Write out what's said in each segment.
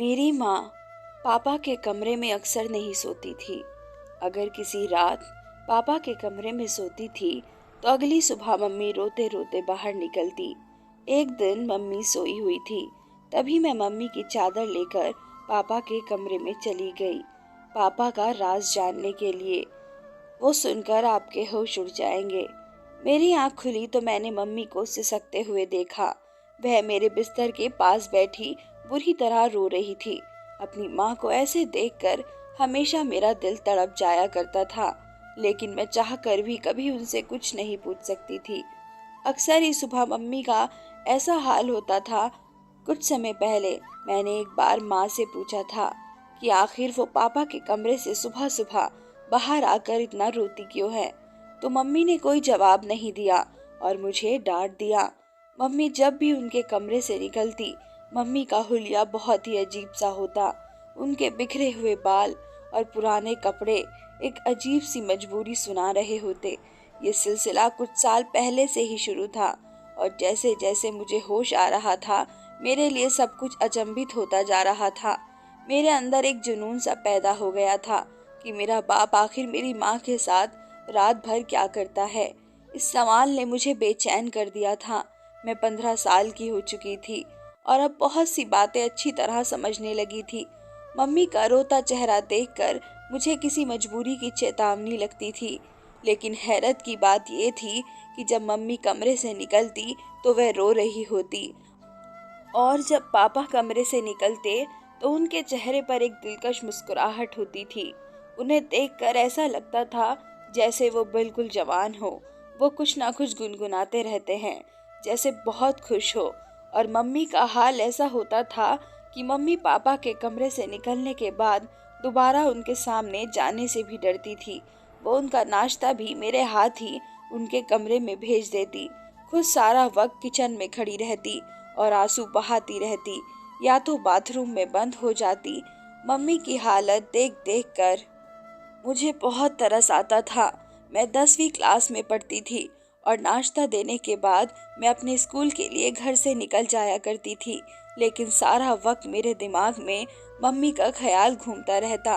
मेरी माँ पापा के कमरे में अक्सर नहीं सोती थी। अगर किसी रात पापा के कमरे में सोती थी तो अगली सुबह मम्मी रोते रोते बाहर निकलती। एक दिन मम्मी सोई हुई थी, तभी मैं मम्मी की चादर लेकर पापा के कमरे में चली गई, पापा का राज जानने के लिए। वो सुनकर आपके होश उड़ जाएंगे। मेरी आंख खुली तो मैंने मम्मी को सिसकते हुए देखा। वह मेरे बिस्तर के पास बैठी बुरी तरह रो रही थी। अपनी माँ को ऐसे देखकर हमेशा मेरा दिल तड़प जाया करता था, लेकिन मैं चाहकर भी कभी उनसे कुछ नहीं पूछ सकती थी। अक्सर ही सुबह मम्मी का ऐसा हाल होता था। कुछ समय पहले मैंने एक बार माँ से पूछा था कि आखिर वो पापा के कमरे से सुबह सुबह बाहर आकर इतना रोती क्यों है, तो मम्मी ने कोई जवाब नहीं दिया और मुझे डांट दिया। मम्मी जब भी उनके कमरे से निकलती, मम्मी का हुलिया बहुत ही अजीब सा होता। उनके बिखरे हुए बाल और पुराने कपड़े एक अजीब सी मजबूरी सुना रहे होते। ये सिलसिला कुछ साल पहले से ही शुरू था और जैसे जैसे मुझे होश आ रहा था, मेरे लिए सब कुछ अचंभित होता जा रहा था। मेरे अंदर एक जुनून सा पैदा हो गया था कि मेरा बाप आखिर मेरी माँ के साथ रात भर क्या करता है। इस सवाल ने मुझे बेचैन कर दिया था। मैं 15 साल की हो चुकी थी और अब बहुत सी बातें अच्छी तरह समझने लगी थी। मम्मी का रोता चेहरा देखकर मुझे किसी मजबूरी की चेतावनी लगती थी, लेकिन हैरत की बात यह थी कि जब मम्मी कमरे से निकलती तो वह रो रही होती, और जब पापा कमरे से निकलते तो उनके चेहरे पर एक दिलकश मुस्कुराहट होती थी। उन्हें देखकर ऐसा लगता था जैसे वो बिल्कुल जवान हो। वो कुछ ना कुछ गुनगुनाते रहते हैं, जैसे बहुत खुश हो। और मम्मी का हाल ऐसा होता था कि मम्मी पापा के कमरे से निकलने के बाद दोबारा उनके सामने जाने से भी डरती थी। वो उनका नाश्ता भी मेरे हाथ ही उनके कमरे में भेज देती, खुद सारा वक्त किचन में खड़ी रहती और आंसू बहाती रहती, या तो बाथरूम में बंद हो जाती। मम्मी की हालत देख देख कर मुझे बहुत तरस आता था। मैं 10वीं क्लास में पढ़ती थी और नाश्ता देने के बाद मैं अपने स्कूल के लिए घर से निकल जाया करती थी, लेकिन सारा वक्त मेरे दिमाग में मम्मी का ख्याल घूमता रहता।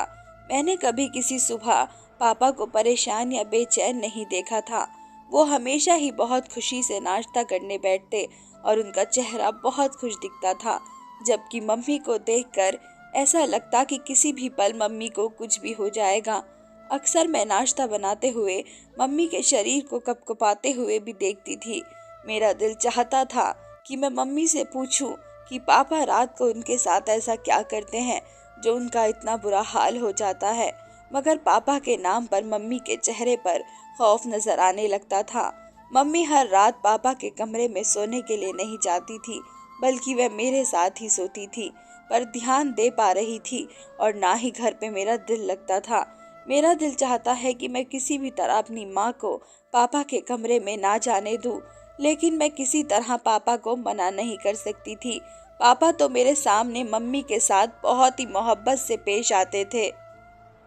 मैंने कभी किसी सुबह पापा को परेशान या बेचैन नहीं देखा था। वो हमेशा ही बहुत खुशी से नाश्ता करने बैठते और उनका चेहरा बहुत खुश दिखता था, जबकि मम्मी को देखकर ऐसा लगता कि किसी भी पल मम्मी को कुछ भी हो जाएगा। अक्सर मैं नाश्ता बनाते हुए मम्मी के शरीर को कपकपाते हुए भी देखती थी। मेरा दिल चाहता था कि मैं मम्मी से पूछूं कि पापा रात को उनके साथ ऐसा क्या करते हैं जो उनका इतना बुरा हाल हो जाता है, मगर पापा के नाम पर मम्मी के चेहरे पर खौफ नजर आने लगता था। मम्मी हर रात पापा के कमरे में सोने के लिए नहीं जाती थी, बल्कि वह मेरे साथ ही सोती थी, पर ध्यान दे पा रही थी और ना ही घर पे मेरा दिल लगता था। मेरा दिल चाहता है कि मैं किसी भी तरह अपनी माँ को पापा के कमरे में ना जाने दूं, लेकिन मैं किसी तरह पापा को मना नहीं कर सकती थी। पापा तो मेरे सामने मम्मी के साथ बहुत ही मोहब्बत से पेश आते थे।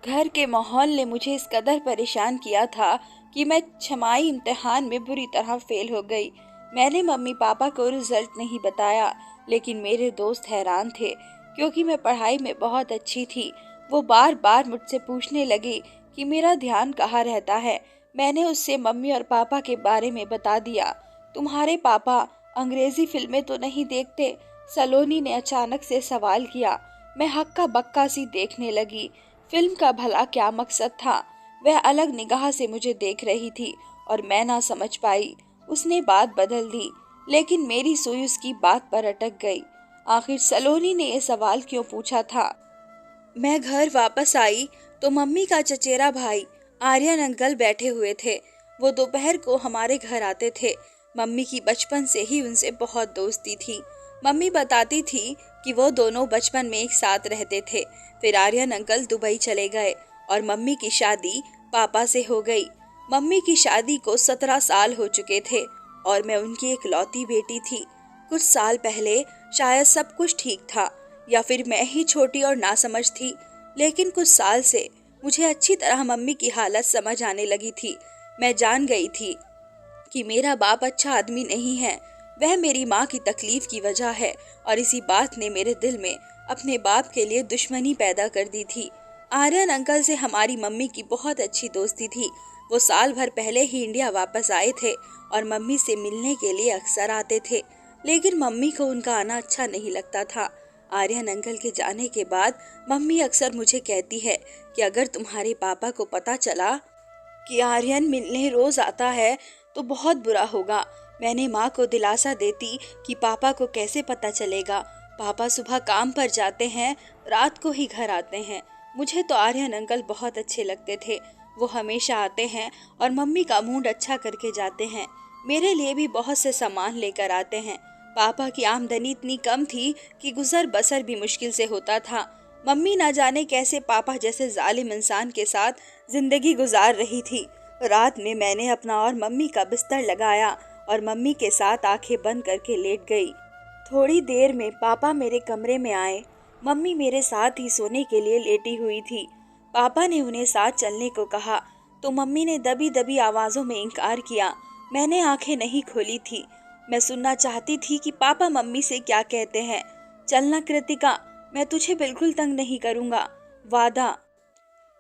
घर के माहौल ने मुझे इस कदर परेशान किया था कि मैं छमाई इम्तिहान में बुरी तरह फेल हो गई। मैंने मम्मी पापा को रिजल्ट नहीं बताया, लेकिन मेरे दोस्त हैरान थे क्योंकि मैं पढ़ाई में बहुत अच्छी थी। वो बार बार मुझसे पूछने लगे कि मेरा ध्यान कहाँ रहता है। मैंने उससे मम्मी और पापा के बारे में बता दिया। तुम्हारे पापा अंग्रेजी फिल्में तो नहीं देखते? सलोनी ने अचानक से सवाल किया। मैं हक्का बक्का सी देखने लगी। फिल्म का भला क्या मकसद था? वह अलग निगाह से मुझे देख रही थी और मैं ना समझ पाई। उसने बात बदल दी, लेकिन मेरी सुई उसकी बात पर अटक गई। आखिर सलोनी ने यह सवाल क्यों पूछा था? मैं घर वापस आई तो मम्मी का चचेरा भाई आर्यन अंकल बैठे हुए थे। वो दोपहर को हमारे घर आते थे। मम्मी की बचपन से ही उनसे बहुत दोस्ती थी। मम्मी बताती थी कि वो दोनों बचपन में एक साथ रहते थे। फिर आर्यन अंकल दुबई चले गए और मम्मी की शादी पापा से हो गई। मम्मी की शादी को 17 साल हो चुके थे और मैं उनकी इकलौती बेटी थी। कुछ साल पहले शायद सब कुछ ठीक था, या फिर मैं ही छोटी और नासमझ थी, लेकिन कुछ साल से मुझे अच्छी तरह मम्मी की हालत समझ आने लगी थी। मैं जान गई थी कि मेरा बाप अच्छा आदमी नहीं है, वह मेरी माँ की तकलीफ की वजह है, और इसी बात ने मेरे दिल में अपने बाप के लिए दुश्मनी पैदा कर दी थी। आर्यन अंकल से हमारी मम्मी की बहुत अच्छी दोस्ती थी। वो साल भर पहले ही इंडिया वापस आए थे और मम्मी से मिलने के लिए अक्सर आते थे, लेकिन मम्मी को उनका आना अच्छा नहीं लगता था। आर्यन अंकल के जाने के बाद मम्मी अक्सर मुझे कहती है कि अगर तुम्हारे पापा को पता चला कि आर्यन मिलने रोज आता है तो बहुत बुरा होगा। मैंने माँ को दिलासा देती कि पापा को कैसे पता चलेगा, पापा सुबह काम पर जाते हैं, रात को ही घर आते हैं। मुझे तो आर्यन अंकल बहुत अच्छे लगते थे। वो हमेशा आते हैं और मम्मी का मूड अच्छा करके जाते हैं। मेरे लिए भी बहुत से सामान लेकर आते हैं। पापा की आमदनी इतनी कम थी कि गुजर बसर भी मुश्किल से होता था। मम्मी ना जाने कैसे पापा जैसे जालिम इंसान के साथ जिंदगी गुजार रही थी। रात में मैंने अपना और मम्मी का बिस्तर लगाया और मम्मी के साथ आंखें बंद करके लेट गई। थोड़ी देर में पापा मेरे कमरे में आए। मम्मी मेरे साथ ही सोने के लिए लेटी हुई थी। पापा ने उन्हें साथ चलने को कहा तो मम्मी ने दबी दबी आवाजों में इनकार किया। मैंने आंखें नहीं खोली थी। मैं सुनना चाहती थी कि पापा मम्मी से क्या कहते हैं। चलना कृतिका, मैं तुझे बिल्कुल तंग नहीं करूँगा, वादा।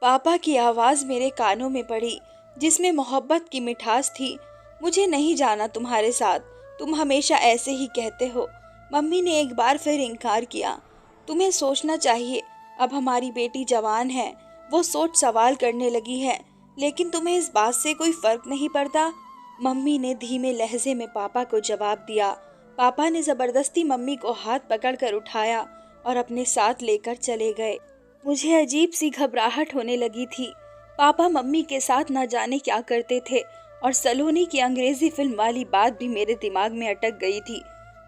पापा की आवाज मेरे कानों में पड़ी, जिसमें मोहब्बत की मिठास थी। मुझे नहीं जाना तुम्हारे साथ, तुम हमेशा ऐसे ही कहते हो। मम्मी ने एक बार फिर इनकार किया। तुम्हें सोचना चाहिए, अब हमारी बेटी जवान है, वो सोच सवाल करने लगी है, लेकिन तुम्हें इस बात से कोई फर्क नहीं पड़ता। मम्मी ने धीमे लहजे में पापा को जवाब दिया। पापा ने जबरदस्ती मम्मी को हाथ पकड़कर उठाया और अपने साथ लेकर चले गए। मुझे अजीब सी घबराहट होने लगी थी। पापा मम्मी के साथ न जाने क्या करते थे और सलोनी की अंग्रेजी फिल्म वाली बात भी मेरे दिमाग में अटक गई थी।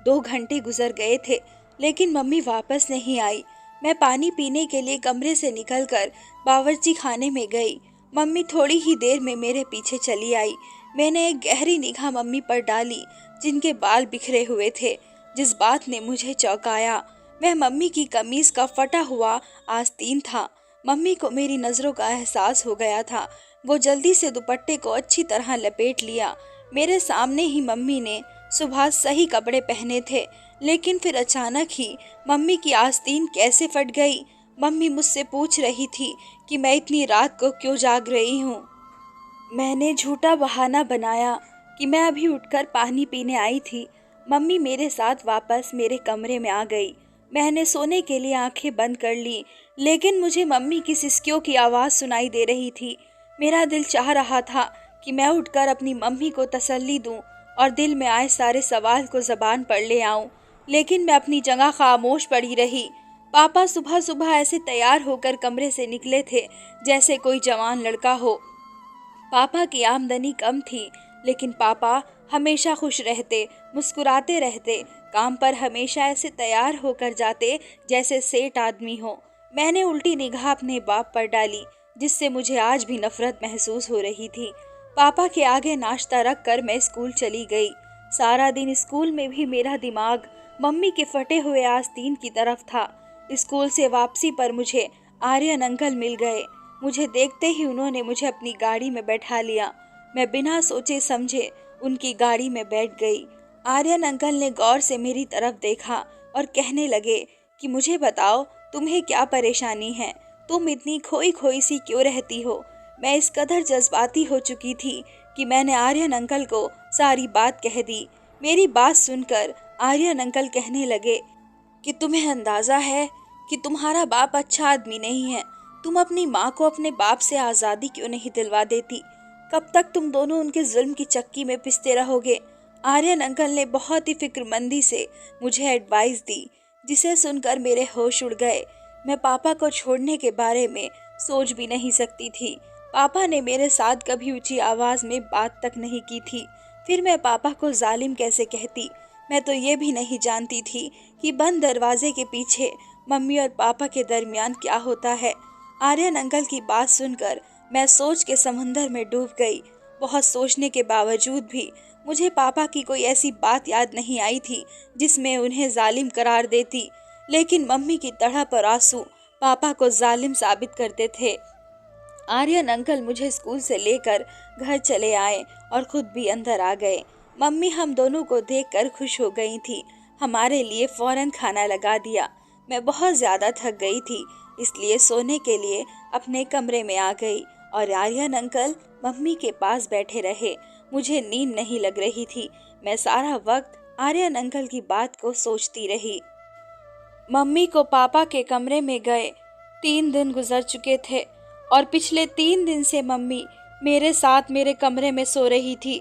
2 घंटे गुजर गए थे, लेकिन मम्मी वापस नहीं आई। मैं पानी पीने के लिए कमरे से निकलकर बावर्ची खाने में गई। मम्मी थोड़ी ही देर में मेरे पीछे चली आई। मैंने एक गहरी निगाह मम्मी पर डाली, जिनके बाल बिखरे हुए थे। जिस बात ने मुझे चौंकाया वह मम्मी की कमीज का फटा हुआ आस्तीन था। मम्मी को मेरी नजरों का एहसास हो गया था। वो जल्दी से दुपट्टे को अच्छी तरह लपेट लिया। मेरे सामने ही मम्मी ने सुबह सही कपड़े पहने थे, लेकिन फिर अचानक ही मम्मी की आस्तीन कैसे फट गई। मम्मी मुझसे पूछ रही थी कि मैं इतनी रात को क्यों जाग रही हूँ। मैंने झूठा बहाना बनाया कि मैं अभी उठकर पानी पीने आई थी। मम्मी मेरे साथ वापस मेरे कमरे में आ गई। मैंने सोने के लिए आंखें बंद कर ली, लेकिन मुझे मम्मी की सिसकियों की आवाज़ सुनाई दे रही थी। मेरा दिल चाह रहा था कि मैं उठकर अपनी मम्मी को तसल्ली दूं और दिल में आए सारे सवाल को ज़बान पर ले आऊं, लेकिन मैं अपनी जगह खामोश पड़ी रही। पापा सुबह सुबह ऐसे तैयार होकर कमरे से निकले थे जैसे कोई जवान लड़का हो। पापा की आमदनी कम थी, लेकिन पापा हमेशा खुश रहते, मुस्कुराते रहते। काम पर हमेशा ऐसे तैयार होकर जाते जैसे सेठ आदमी हो। मैंने उल्टी निगाह अपने बाप पर डाली, जिससे मुझे आज भी नफरत महसूस हो रही थी। पापा के आगे नाश्ता रख कर मैं स्कूल चली गई। सारा दिन स्कूल में भी मेरा दिमाग मम्मी के फटे हुए आस्तीन की तरफ था। स्कूल से वापसी पर मुझे आर्यन अंकल मिल गए। मुझे देखते ही उन्होंने मुझे अपनी गाड़ी में बैठा लिया। मैं बिना सोचे समझे उनकी गाड़ी में बैठ गई। आर्यन अंकल ने गौर से मेरी तरफ देखा और कहने लगे कि मुझे बताओ, तुम्हें क्या परेशानी है, तुम इतनी खोई खोई सी क्यों रहती हो। मैं इस कदर जज्बाती हो चुकी थी कि मैंने आर्यन अंकल को सारी बात कह दी। मेरी बात सुनकर आर्यन अंकल कहने लगे कि तुम्हें अंदाजा है कि तुम्हारा बाप अच्छा आदमी नहीं है। तुम अपनी माँ को अपने बाप से आज़ादी क्यों नहीं दिलवा देती? कब तक तुम दोनों उनके जुल्म की चक्की में पिसते रहोगे? आर्यन अंकल ने बहुत ही फिक्रमंदी से मुझे एडवाइस दी, जिसे सुनकर मेरे होश उड़ गए। मैं पापा को छोड़ने के बारे में सोच भी नहीं सकती थी। पापा ने मेरे साथ कभी ऊंची आवाज़ में बात तक नहीं की थी। फिर मैं पापा को जालिम कैसे कहती? मैं तो ये भी नहीं जानती थी कि बंद दरवाजे के पीछे मम्मी और पापा के दरमियान क्या होता है। आर्यन अंकल की बात सुनकर मैं सोच के समंदर में डूब गई। बहुत सोचने के बावजूद भी मुझे पापा की कोई ऐसी बात याद नहीं आई थी जिसमें उन्हें जालिम करार देती, लेकिन मम्मी की तड़प और आंसू पापा को जालिम साबित करते थे। आर्यन अंकल मुझे स्कूल से लेकर घर चले आए और खुद भी अंदर आ गए। मम्मी हम दोनों को देखकर खुश हो गई थी। हमारे लिए फौरन खाना लगा दिया। मैं बहुत ज़्यादा थक गई थी, इसलिए सोने के लिए अपने कमरे में आ गई और आर्यन अंकल मम्मी के पास बैठे रहे। मुझे नींद नहीं लग रही थी। मैं सारा वक्त आर्यन अंकल की बात को सोचती रही। मम्मी को पापा के कमरे में गए 3 दिन गुजर चुके थे और पिछले 3 दिन से मम्मी मेरे साथ मेरे कमरे में सो रही थी।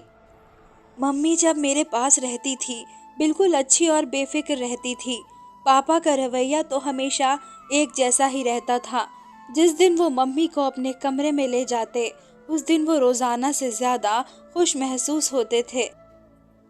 मम्मी जब मेरे पास रहती थी बिल्कुल अच्छी और बेफिक्र रहती थी। पापा का रवैया तो हमेशा एक जैसा ही रहता था। जिस दिन वो मम्मी को अपने कमरे में ले जाते उस दिन वो रोजाना से ज्यादा खुश महसूस होते थे।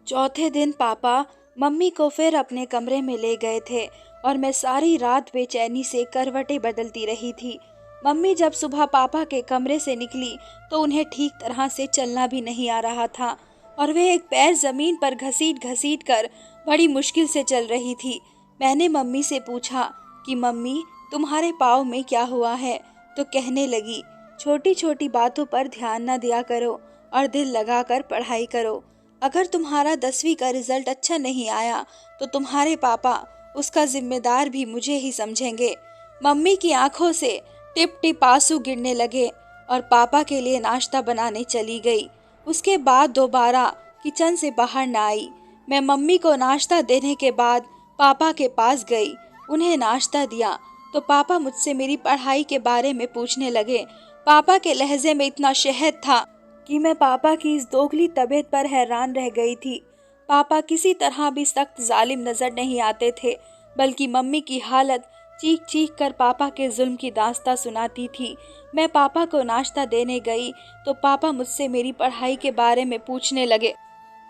चौथे दिन पापा मम्मी को फिर अपने कमरे में ले गए थे और मैं सारी रात बेचैनी से करवटें बदलती रही थी। मम्मी जब सुबह पापा के कमरे से निकली तो उन्हें ठीक तरह से चलना भी नहीं आ रहा था और वे एक पैर जमीन पर घसीट घसीट कर बड़ी मुश्किल से चल रही थी। मैंने मम्मी से पूछा कि मम्मी तुम्हारे पाँव में क्या हुआ है, तो कहने लगी छोटी छोटी बातों पर ध्यान न दिया करो और दिल लगाकर पढ़ाई करो। अगर तुम्हारा 10वीं का रिजल्ट अच्छा नहीं आया तो तुम्हारे पापा उसका जिम्मेदार भी मुझे ही समझेंगे। मम्मी की आंखों से टिप टिप आंसू गिरने लगे और पापा के लिए नाश्ता बनाने चली गई। उसके बाद दोबारा किचन से बाहर न आई। मैं मम्मी को नाश्ता देने के बाद पापा के पास गई, उन्हें नाश्ता दिया तो पापा मुझसे मेरी पढ़ाई के बारे में पूछने लगे। पापा के लहजे में इतना शहद था कि मैं पापा की इस दोगली तबीयत पर हैरान रह गई थी। पापा किसी तरह भी सख्त जालिम नजर नहीं आते थे, बल्कि मम्मी की हालत चीख चीख कर पापा के जुल्म की दास्तां सुनाती थी। मैं पापा को नाश्ता देने गई तो पापा मुझसे मेरी पढ़ाई के बारे में पूछने लगे।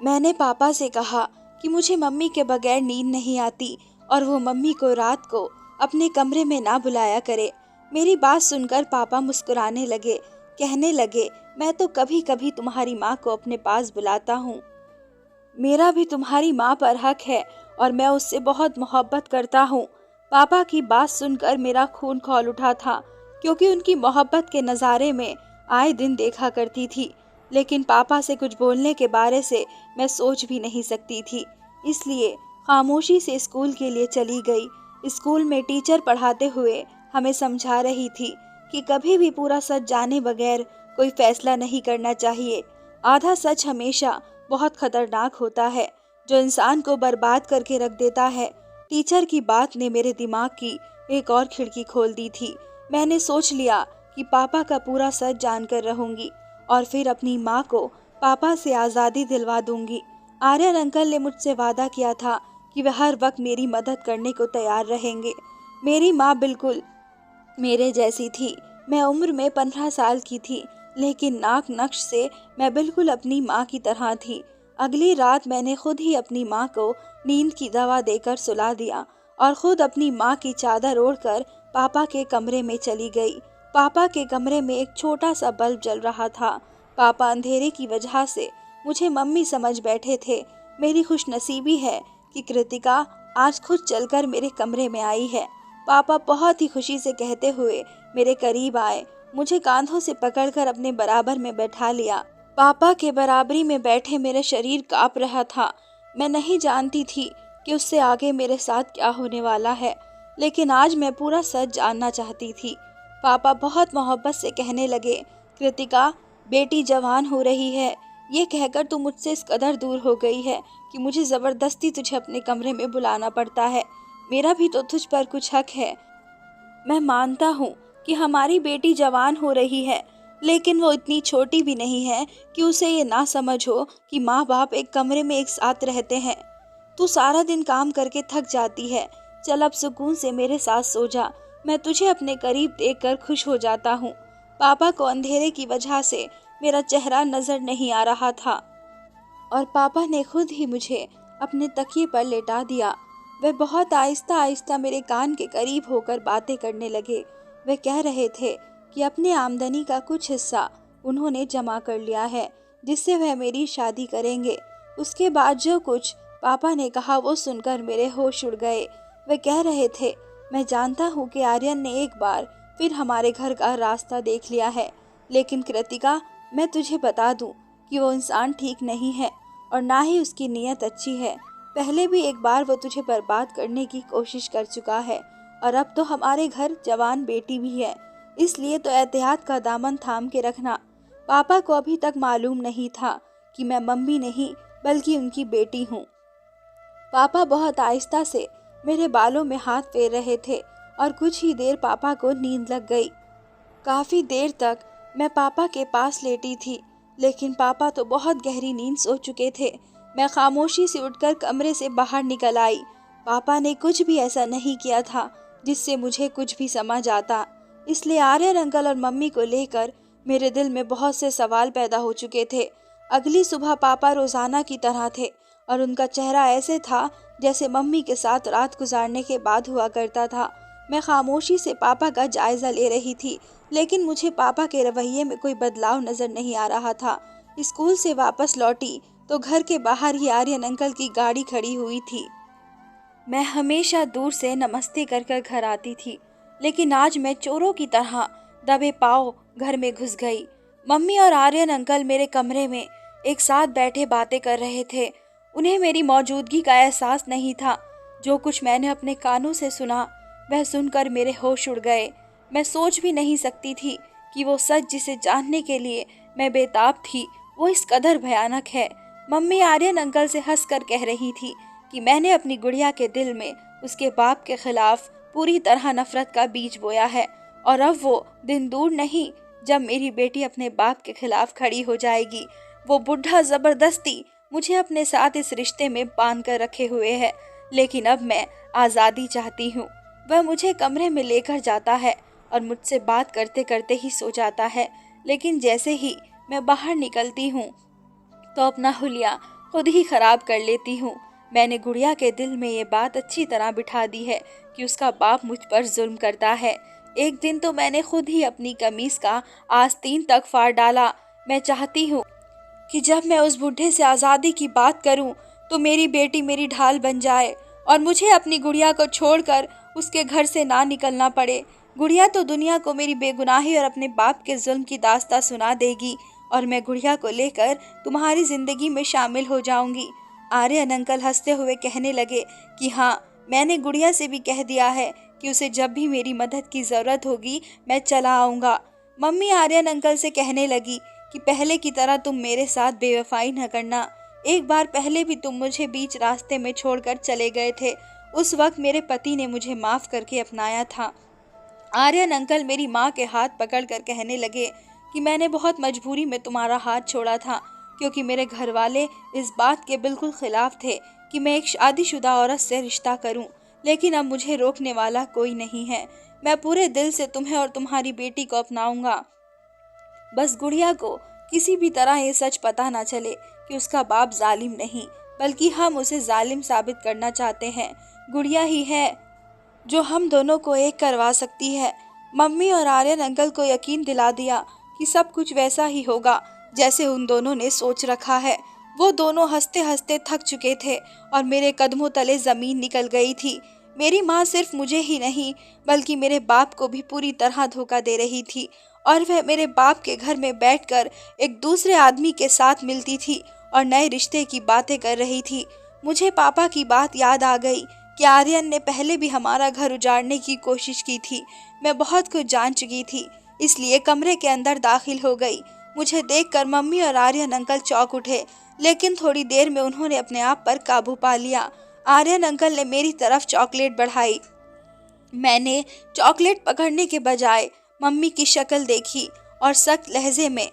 मैंने पापा से कहा कि मुझे मम्मी के बगैर नींद नहीं आती और वो मम्मी को रात को अपने कमरे में ना बुलाया करे। मेरी बात सुनकर पापा मुस्कुराने लगे, कहने लगे मैं तो कभी कभी तुम्हारी माँ को अपने पास बुलाता हूँ। मेरा भी तुम्हारी माँ पर हक है और मैं उससे बहुत मोहब्बत करता हूँ। पापा की बात सुनकर मेरा खून खौल उठा था, क्योंकि उनकी मोहब्बत के नज़ारे में आए दिन देखा करती थी, लेकिन पापा से कुछ बोलने के बारे से मैं सोच भी नहीं सकती थी। इसलिए खामोशी से स्कूल के लिए चली गई। स्कूल में टीचर पढ़ाते हुए हमें समझा रही थी कि कभी भी पूरा सच जाने बगैर कोई फैसला नहीं करना चाहिए। आधा सच हमेशा बहुत खतरनाक होता है, जो इंसान को बर्बाद करके रख देता है। टीचर की बात ने मेरे दिमाग की एक और खिड़की खोल दी थी। मैंने सोच लिया कि पापा का पूरा सच जानकर रहूंगी और फिर अपनी माँ को पापा से आज़ादी दिलवा दूंगी। आर्यन अंकल ने मुझसे वादा किया था कि वह हर वक्त मेरी मदद करने को तैयार रहेंगे। मेरी माँ बिल्कुल मेरे जैसी थी। मैं उम्र में 15 साल की थी, लेकिन नाक नक्श से मैं बिल्कुल अपनी माँ की तरह थी। अगली रात मैंने खुद ही अपनी माँ को नींद की दवा देकर सुला दिया और खुद अपनी माँ की चादर ओढ़कर पापा के कमरे में चली गई। पापा के कमरे में एक छोटा सा बल्ब जल रहा था। पापा अंधेरे की वजह से मुझे मम्मी समझ बैठे थे। मेरी खुशनसीबी है कि कृतिका आज खुद चलकर मेरे कमरे में आई है। पापा बहुत ही खुशी से कहते हुए मेरे करीब आए, मुझे कांधों से पकड़कर अपने बराबर में बैठा लिया। पापा के बराबरी में बैठे मेरे शरीर कांप रहा था। मैं नहीं जानती थी कि उससे आगे मेरे साथ क्या होने वाला है, लेकिन आज मैं पूरा सच जानना चाहती थी। पापा बहुत मोहब्बत से कहने लगे, कृतिका बेटी जवान हो रही है, ये कहकर तू मुझसे इस कदर दूर हो गई है कि मुझे ज़बरदस्ती तुझे अपने कमरे में बुलाना पड़ता है। मेरा भी तो तुझ पर कुछ हक है। मैं मानता हूँ कि हमारी बेटी जवान हो रही है, लेकिन वो इतनी छोटी भी नहीं है कि उसे ये ना समझ हो कि माँ बाप एक कमरे में एक साथ रहते हैं। तू सारा दिन काम करके थक जाती है, चल अब सुकून से मेरे साथ सो जा। मैं तुझे अपने करीब देखकर खुश हो जाता हूँ। पापा को अंधेरे की वजह से मेरा चेहरा नजर नहीं आ रहा था और पापा ने खुद ही मुझे अपने तकिए पर लेटा दिया। वे बहुत आहिस्ता आहिस्ता मेरे कान के करीब होकर बातें करने लगे। वे कह रहे थे कि अपने आमदनी का कुछ हिस्सा उन्होंने जमा कर लिया है, जिससे वह मेरी शादी करेंगे। उसके बाद जो कुछ पापा ने कहा वो सुनकर मेरे होश उड़ गए। वे कह रहे थे, मैं जानता हूँ कि आर्यन ने एक बार फिर हमारे घर का रास्ता देख लिया है, लेकिन कृतिका मैं तुझे बता दूं कि वो इंसान ठीक नहीं है और ना ही उसकी नीयत अच्छी है। पहले भी एक बार वो तुझे बर्बाद करने की कोशिश कर चुका है और अब तो हमारे घर जवान बेटी भी है, इसलिए तो एहतियात का दामन थाम के रखना। पापा को अभी तक मालूम नहीं था कि मैं मम्मी नहीं बल्कि उनकी बेटी हूँ। पापा बहुत आहिस्ता से मेरे बालों में हाथ फेर रहे थे और कुछ ही देर पापा को नींद लग गई। काफी देर तक मैं पापा के पास लेटी थी, लेकिन पापा तो बहुत गहरी नींद सो चुके थे। मैं खामोशी से उठकर कमरे से बाहर निकल आई। पापा ने कुछ भी ऐसा नहीं किया था जिससे मुझे कुछ भी समझ आता, इसलिए आर्यन अंकल और मम्मी को लेकर मेरे दिल में बहुत से सवाल पैदा हो चुके थे। अगली सुबह पापा रोजाना की तरह थे और उनका चेहरा ऐसे था जैसे मम्मी के साथ रात गुजारने के बाद हुआ करता था। मैं खामोशी से पापा का जायजा ले रही थी, लेकिन मुझे पापा के रवैये में कोई बदलाव नजर नहीं आ रहा था। स्कूल से वापस लौटी तो घर के बाहर ही आर्यन अंकल की गाड़ी खड़ी हुई थी। मैं हमेशा दूर से नमस्ते कर कर घर आती थी, लेकिन आज मैं चोरों की तरह दबे पाँव घर में घुस गई। मम्मी और आर्यन अंकल मेरे कमरे में एक साथ बैठे बातें कर रहे थे। उन्हें मेरी मौजूदगी का एहसास नहीं था। जो कुछ मैंने अपने कानों से सुना वह सुनकर मेरे होश उड़ गए। मैं सोच भी नहीं सकती थी कि वो सच जिसे जानने के लिए मैं बेताब थी वो इस कदर भयानक है। मम्मी आर्यन अंकल से हंसकर कह रही थी कि मैंने अपनी गुड़िया के दिल में उसके बाप के खिलाफ पूरी तरह नफरत का बीज बोया है और अब वो दिन दूर नहीं जब मेरी बेटी अपने बाप के खिलाफ खड़ी हो जाएगी। वो बुढ़ा जबरदस्ती मुझे अपने साथ इस रिश्ते में बांध कर रखे हुए है, लेकिन अब मैं आज़ादी चाहती हूँ। वह मुझे कमरे में लेकर जाता है और मुझसे बात करते करते ही सो जाता है, लेकिन जैसे ही मैं बाहर निकलती हूँ तो अपना हुलिया खुद ही खराब कर लेती हूँ। मैंने गुड़िया के दिल में ये बात अच्छी तरह बिठा दी है कि उसका बाप मुझ पर जुल्म करता है। एक दिन तो मैंने खुद ही अपनी कमीज का आस्तीन तक फाड़ डाला। मैं चाहती हूँ कि जब मैं उस बुढ़े से आज़ादी की बात करूँ तो मेरी बेटी मेरी ढाल बन जाए और मुझे अपनी गुड़िया को छोड़कर उसके घर से ना निकलना पड़े। गुड़िया तो दुनिया को मेरी बेगुनाही और अपने बाप के जुल्म की दास्तां सुना देगी और मैं गुड़िया को लेकर तुम्हारी जिंदगी में शामिल हो जाऊंगी। आर्यन अंकल हंसते हुए कहने लगे कि हाँ, मैंने गुड़िया से भी कह दिया है कि उसे जब भी मेरी मदद की ज़रूरत होगी मैं चला आऊँगा। मम्मी आर्यन अंकल से कहने लगी कि पहले की तरह तुम मेरे साथ बेवफाई न करना। एक बार पहले भी तुम मुझे बीच रास्ते में छोड़कर चले गए थे। उस वक्त मेरे पति ने मुझे माफ़ करके अपनाया था। आर्यन अंकल मेरी माँ के हाथ पकड़कर कहने लगे कि मैंने बहुत मजबूरी में तुम्हारा हाथ छोड़ा था, क्योंकि मेरे घर वाले इस बात के बिल्कुल खिलाफ थे कि मैं एक शादीशुदा औरत से रिश्ता करूं, लेकिन अब मुझे रोकने वाला कोई नहीं है। मैं पूरे दिल से तुम्हें और तुम्हारी बेटी को अपनाऊंगा। बस गुड़िया को किसी भी तरह ये सच पता ना चले कि उसका बाप जालिम नहीं बल्कि हम उसे जालिम साबित करना चाहते हैं। गुड़िया ही है जो हम दोनों को एक करवा सकती है। मम्मी और आर्यन अंकल को यकीन दिला दिया कि सब कुछ वैसा ही होगा जैसे उन दोनों ने सोच रखा है। वो दोनों हंसते हंसते थक चुके थे और मेरे कदमों तले जमीन निकल गई थी। मेरी माँ सिर्फ मुझे ही नहीं बल्कि मेरे बाप को भी पूरी तरह धोखा दे रही थी और वह मेरे बाप के घर में बैठकर एक दूसरे आदमी के साथ मिलती थी और नए रिश्ते की बातें कर रही थी। मुझे पापा की बात याद आ गई कि आर्यन ने पहले भी हमारा घर उजाड़ने की कोशिश की थी। मैं बहुत कुछ जान चुकी थी, इसलिए कमरे के अंदर दाखिल हो गई। मुझे देखकर मम्मी और आर्यन अंकल चौंक उठे, लेकिन थोड़ी देर में उन्होंने अपने आप पर काबू पा लिया। आर्यन अंकल ने मेरी तरफ चॉकलेट बढ़ाई। मैंने चॉकलेट पकड़ने के बजाय मम्मी की शक्ल देखी और सख्त लहजे में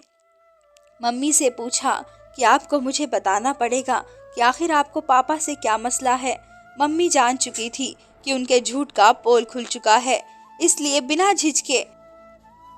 मम्मी से पूछा कि आपको मुझे बताना पड़ेगा कि आखिर आपको पापा से क्या मसला है। मम्मी जान चुकी थी कि उनके झूठ का पोल खुल चुका है, इसलिए बिना झिझके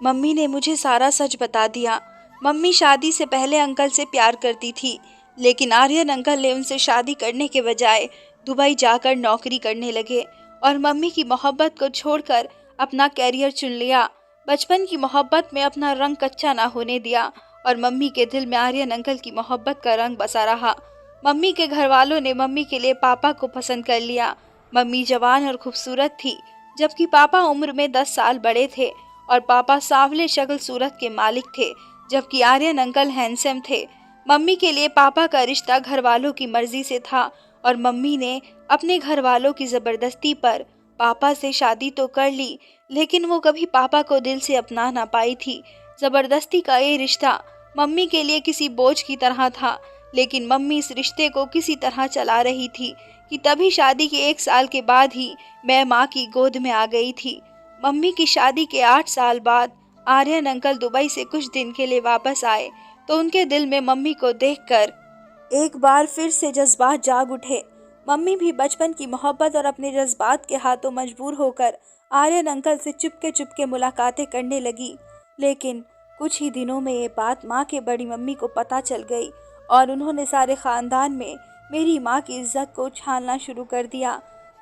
मम्मी ने मुझे सारा सच बता दिया। मम्मी शादी से पहले अंकल से प्यार करती थी, लेकिन आर्यन अंकल ने उनसे शादी करने के बजाय दुबई जाकर नौकरी करने लगे और मम्मी की मोहब्बत को छोड़कर अपना कैरियर चुन लिया। बचपन की मोहब्बत में अपना रंग कच्चा ना होने दिया और मम्मी के दिल में आर्यन अंकल की मोहब्बत का रंग बसा रहा। मम्मी के घर वालों ने मम्मी के लिए पापा को पसंद कर लिया। मम्मी जवान और खूबसूरत थी, जबकि पापा उम्र में 10 साल बड़े थे और पापा सांवले शक्ल सूरत के मालिक थे, जबकि आर्यन अंकल हैंडसम थे। मम्मी के लिए पापा का रिश्ता घर वालों की मर्जी से था और मम्मी ने अपने घर वालों की ज़बरदस्ती पर पापा से शादी तो कर ली, लेकिन वो कभी पापा को दिल से अपना ना पाई थी। जबरदस्ती का ये रिश्ता मम्मी के लिए किसी बोझ की तरह था, लेकिन मम्मी इस रिश्ते को किसी तरह चला रही थी कि तभी शादी के 1 साल के बाद ही मैं माँ की गोद में आ गई थी। मम्मी की शादी के 8 साल बाद आर्यन अंकल दुबई से कुछ दिन के लिए वापस आए, तो उनके दिल में मम्मी को देखकर एक बार फिर से जज्बात जाग उठे। मम्मी भी बचपन की मोहब्बत और अपने जज्बात के हाथों मजबूर होकर आर्यन अंकल से चुपके चुपके मुलाकातें करने लगी। लेकिन कुछ ही दिनों में ये बात माँ के बड़ी मम्मी को पता चल गई और उन्होंने सारे खानदान में मेरी माँ की इज्जत को उछालना शुरू कर दिया।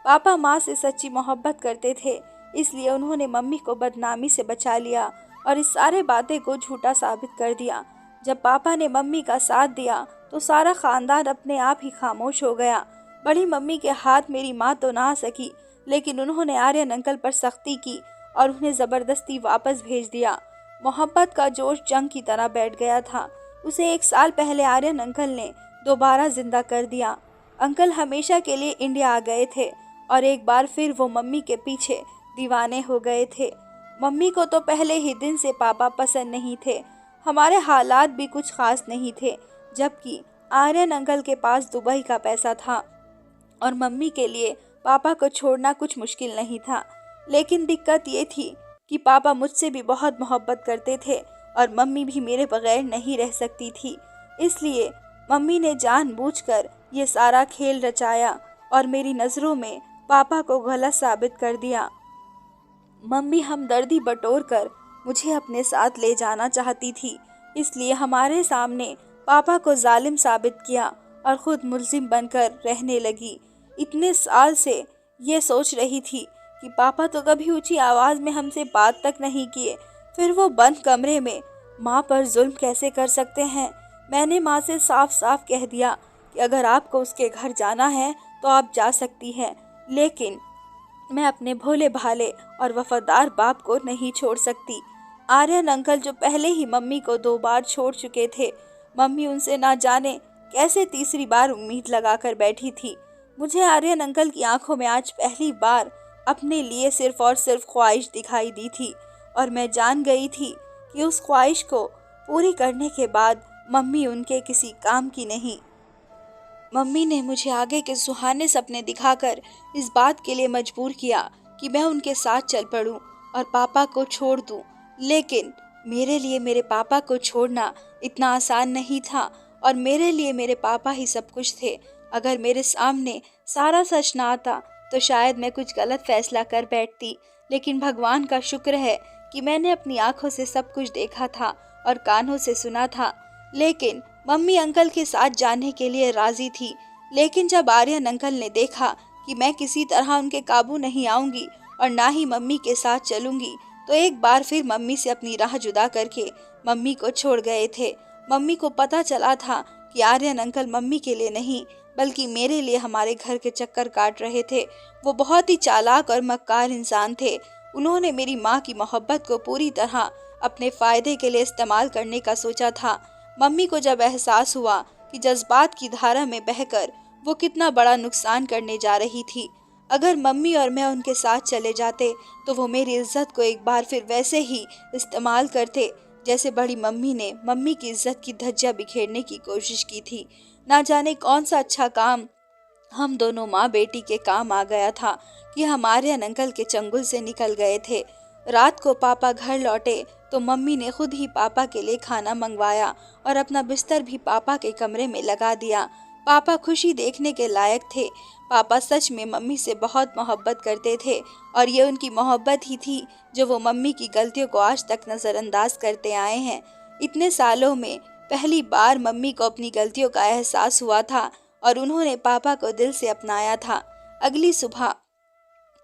पापा माँ से सच्ची मोहब्बत करते थे, इसलिए उन्होंने मम्मी को बदनामी से बचा लिया और इस सारे बातें को झूठा साबित कर दिया। जब पापा ने मम्मी का साथ दिया तो सारा खानदान अपने आप ही खामोश हो गया। बड़ी मम्मी के हाथ मेरी माँ तो ना आ सकी, लेकिन उन्होंने आर्यन अंकल पर सख्ती की और उन्हें ज़बरदस्ती वापस भेज दिया। मोहब्बत का जोश जंग की तरह बैठ गया था। उसे 1 साल पहले आर्यन अंकल ने दोबारा जिंदा कर दिया। अंकल हमेशा के लिए इंडिया आ गए थे और एक बार फिर वो मम्मी के पीछे दीवाने हो गए थे। मम्मी को तो पहले ही दिन से पापा पसंद नहीं थे। हमारे हालात भी कुछ खास नहीं थे, जबकि आर्यन अंकल के पास दुबई का पैसा था और मम्मी के लिए पापा को छोड़ना कुछ मुश्किल नहीं था। लेकिन दिक्कत ये थी कि पापा मुझसे भी बहुत मोहब्बत करते थे और मम्मी भी मेरे बगैर नहीं रह सकती थी। इसलिए मम्मी ने जानबूझकर ये सारा खेल रचाया और मेरी नज़रों में पापा को गलत साबित कर दिया। मम्मी हमदर्दी बटोरकर मुझे अपने साथ ले जाना चाहती थी, इसलिए हमारे सामने पापा को जालिम साबित किया और खुद मुल्जिम बनकर रहने लगी। इतने साल से ये सोच रही थी कि पापा तो कभी ऊंची आवाज़ में हमसे बात तक नहीं किए, फिर वो बंद कमरे में माँ पर जुल्म कैसे कर सकते हैं। मैंने माँ से साफ साफ कह दिया कि अगर आपको उसके घर जाना है तो आप जा सकती हैं, लेकिन मैं अपने भोले भाले और वफादार बाप को नहीं छोड़ सकती। आर्यन अंकल जो पहले ही मम्मी को 2 बार छोड़ चुके थे, मम्मी उनसे ना जाने कैसे तीसरी बार उम्मीद लगाकर बैठी थी। मुझे आर्यन अंकल की आंखों में आज पहली बार अपने लिए सिर्फ और सिर्फ ख्वाहिश दिखाई दी थी और मैं जान गई थी कि उस ख्वाहिश को पूरी करने के बाद मम्मी उनके किसी काम की नहीं। मम्मी ने मुझे आगे के सुहाने सपने दिखाकर इस बात के लिए मजबूर किया कि मैं उनके साथ चल पड़ूं और पापा को छोड़ दूं। लेकिन मेरे लिए मेरे पापा को छोड़ना इतना आसान नहीं था और मेरे लिए मेरे पापा ही सब कुछ थे। अगर मेरे सामने सारा सच ना आता तो शायद मैं कुछ गलत फैसला कर बैठती, लेकिन भगवान का शुक्र है कि मैंने अपनी आंखों से सब कुछ देखा था और कानों से सुना था। लेकिन मम्मी अंकल के साथ जाने के लिए राजी थी, लेकिन जब आर्यन अंकल ने देखा कि मैं किसी तरह उनके काबू नहीं आऊंगी और ना ही मम्मी के साथ चलूंगी, तो एक बार फिर मम्मी से अपनी राह जुदा करके मम्मी को छोड़ गए थे। मम्मी को पता चला था कि आर्यन अंकल मम्मी के लिए नहीं बल्कि मेरे लिए हमारे घर के चक्कर काट रहे थे। वो बहुत ही चालाक और मक्कार इंसान थे। उन्होंने मेरी माँ की मोहब्बत को पूरी तरह अपने फ़ायदे के लिए इस्तेमाल करने का सोचा था। मम्मी को जब एहसास हुआ कि जज्बात की धारा में बहकर वो कितना बड़ा नुकसान करने जा रही थी, अगर मम्मी और मैं उनके साथ चले जाते तो वो मेरी इज्जत को एक बार फिर वैसे ही इस्तेमाल करते जैसे बड़ी मम्मी ने मम्मी की इज्जत की धज्जियां बिखेरने की कोशिश की थी। ना जाने कौन सा अच्छा काम हम दोनों माँ बेटी के काम आ गया था कि हम आर्यन अंकल के चंगुल से निकल गए थे। रात को पापा घर लौटे तो मम्मी ने खुद ही पापा के लिए खाना मंगवाया और अपना बिस्तर भी पापा के कमरे में लगा दिया। पापा खुशी देखने के लायक थे। पापा सच में मम्मी से बहुत मोहब्बत करते थे और ये उनकी मोहब्बत ही थी जो वो मम्मी की गलतियों को आज तक नज़रअंदाज करते आए हैं। इतने सालों में पहली बार मम्मी को अपनी गलतियों का एहसास हुआ था और उन्होंने पापा को दिल से अपनाया था। अगली सुबह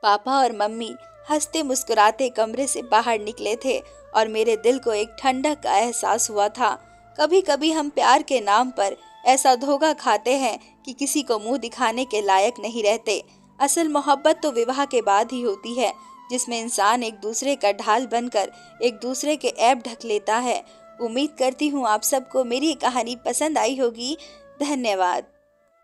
पापा और मम्मी हंसते मुस्कुराते कमरे से बाहर निकले थे और मेरे दिल को एक ठंडक का एहसास हुआ था। कभी कभी हम प्यार के नाम पर ऐसा धोखा खाते हैं कि किसी को मुंह दिखाने के लायक नहीं रहते। असल मोहब्बत तो विवाह के बाद ही होती है, जिसमें इंसान एक दूसरे का ढाल बनकर एक दूसरे के ऐब ढक लेता है। उम्मीद करती हूँ आप सबको मेरी कहानी पसंद आई होगी। धन्यवाद।